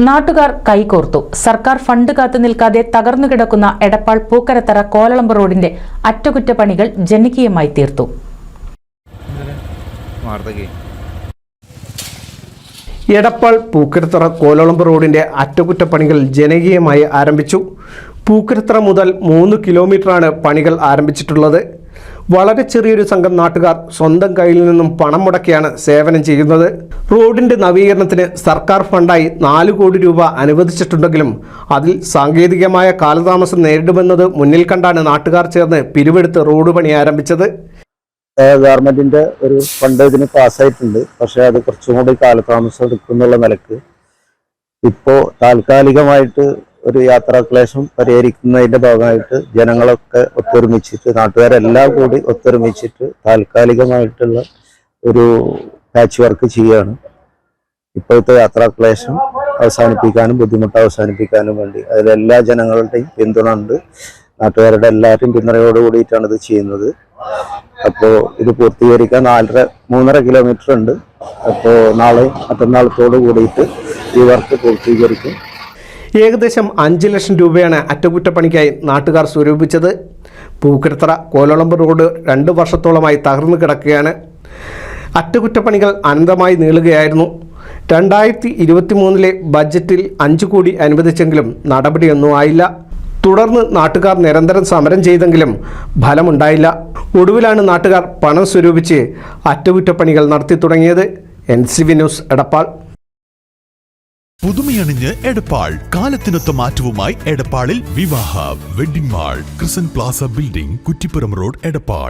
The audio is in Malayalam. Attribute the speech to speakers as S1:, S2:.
S1: നാട്ടുകാർ കൈകോർത്തു. സർക്കാർ ഫണ്ട് കാത്തു നിൽക്കാതെ തകർന്നു കിടക്കുന്ന എടപ്പാൾ പൂക്കരത്തറ കോലളമ്പ് റോഡിന്റെ അറ്റകുറ്റപ്പണികൾ ജനകീയമായി തീർത്തു.
S2: എടപ്പാൾ പൂക്കരത്തറ കോലളമ്പ് റോഡിന്റെ അറ്റകുറ്റപ്പണികൾ ജനകീയമായി ആരംഭിച്ചു. പൂക്കരത്തറ മുതൽ 3 കിലോമീറ്ററാണ് പണികൾ ആരംഭിച്ചിട്ടുള്ളത്. വളരെ ചെറിയൊരു സംഘം നാട്ടുകാർ സ്വന്തം കയ്യിൽ നിന്നും പണം മുടക്കിയാണ് സേവനം ചെയ്യുന്നത്. റോഡിന്റെ നവീകരണത്തിന് സർക്കാർ ഫണ്ടായി 4 കോടി രൂപ അനുവദിച്ചിട്ടുണ്ടെങ്കിലും അതിൽ സാങ്കേതികമായ കാലതാമസം നേരിടുമെന്നത് മുന്നിൽ കണ്ടാണ് നാട്ടുകാർ ചേർന്ന് പിരിവെടുത്ത് റോഡ് പണി ആരംഭിച്ചത്.
S3: ഗവൺമെന്റിന്റെ ഒരു ഫണ്ട് ഇതിന് പാസ്സായിട്ടുണ്ട്. പക്ഷെ അത് കുറച്ചും കൂടി കാലതാമസം എടുക്കുന്നുള്ള നിലക്ക് ഇപ്പോൾ താൽക്കാലികമായിട്ട് ഒരു യാത്രാക്ലേശം പരിഹരിക്കുന്നതിന്റെ ഭാഗമായിട്ട് ജനങ്ങളൊക്കെ ഒത്തൊരുമിച്ചിട്ട്, നാട്ടുകാരെല്ലാം കൂടി ഒത്തൊരുമിച്ചിട്ട് താൽക്കാലികമായിട്ടുള്ള ഒരു പാച്ച് വർക്ക് ചെയ്യുകയാണ്. ഇപ്പോഴത്തെ യാത്രാക്ലേശം അവസാനിപ്പിക്കാനും ബുദ്ധിമുട്ട് അവസാനിപ്പിക്കാനും വേണ്ടി അതിലെല്ലാ ജനങ്ങളുടെയും പിന്തുണ ഉണ്ട്. നാട്ടുകാരുടെ എല്ലാവരുടെയും പിന്തുണയോട് കൂടിയിട്ടാണ് ഇത് ചെയ്യുന്നത്. അപ്പോൾ ഇത് പൂർത്തീകരിക്കാൻ 3.5 കിലോമീറ്റർ ഉണ്ട്. അപ്പോൾ നാളെ മറ്റന്നാളത്തോട് കൂടിയിട്ട് ഈ വർക്ക് പൂർത്തീകരിക്കും.
S2: ഏകദേശം 5 ലക്ഷം രൂപയാണ് അറ്റകുറ്റപ്പണിക്കായി നാട്ടുകാർ സ്വരൂപിച്ചത്. പൂക്കരത്തറ കോലളമ്പ് റോഡ് 2 വർഷത്തോളമായി തകർന്നു കിടക്കുകയാണ്. അറ്റകുറ്റപ്പണികൾ അനന്തമായി നീളുകയായിരുന്നു. 2023 ബജറ്റിൽ 5 കോടി അനുവദിച്ചെങ്കിലും നടപടിയൊന്നും ആയില്ല. തുടർന്ന് നാട്ടുകാർ നിരന്തരം സമരം ചെയ്തെങ്കിലും ഫലമുണ്ടായില്ല. ഒടുവിലാണ് നാട്ടുകാർ പണം സ്വരൂപിച്ച് അറ്റകുറ്റപ്പണികൾ നടത്തി തുടങ്ങിയത്. NCV news, Edappal.
S4: പുതുമയണിഞ്ഞ് എടപ്പാൾ കാലത്തിനൊത്ത മാറ്റവുമായി എടപ്പാളിൽ വിവാഹ wedding mall, Crescent plaza building, Kuttippuram road, Edappal.